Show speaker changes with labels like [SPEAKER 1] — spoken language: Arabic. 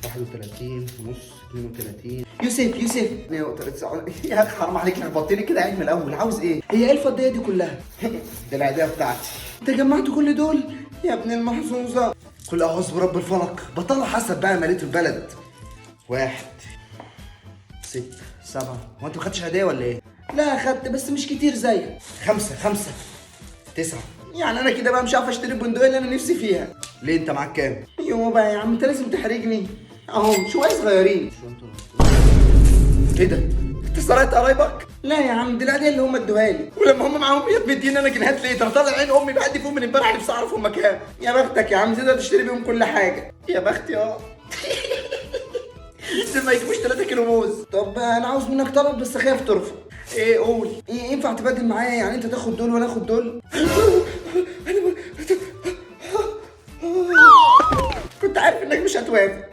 [SPEAKER 1] 31 ونص 32. يوسف يا اخي حرام عليك، لخبطتني كده عيد من الاول. عاوز ايه؟ هي ايه الفضيه دي كلها؟ دي العيديه بتاعتي. انت جمعت كل دول يا ابن المحظوظه. قل اعوذ برب الفلق. بطلع حسب بقى مالية البلد. 1 6 7. هو انت ما خدتش هديه ولا ايه؟ لا خدت بس مش كتير زيك. 5 9. يعني انا كده بقى مش عارف اشتري البندقيه اللي انا نفسي فيها. ليه انت معاك كام؟ يوه بقى يا عم انت لازم تحرجني. اهو شويه صغيرين. ايه ده؟ انت سرقت قرايبك؟ لا يا عم دي العيديه اللي هم ادوها لي، ولما هم معاهم 100 مديني انا جنيهات ليه؟ ده انا طالع عين امي بعدي فيهم من امبارح، نفسي اعرف هم كام. يا بختك يا عم تقدر تشتري بيهم كل حاجه. يا بختي اه. دول ما يجيبوش 3 كيلو موز. طب انا عاوز منك طلب بس خايف ترفض. ايه قول. إيه ينفع تبادل معايا؟ يعني انت تاخد دول وانا اخد دول؟ كنت عارف انك مش هتوافق.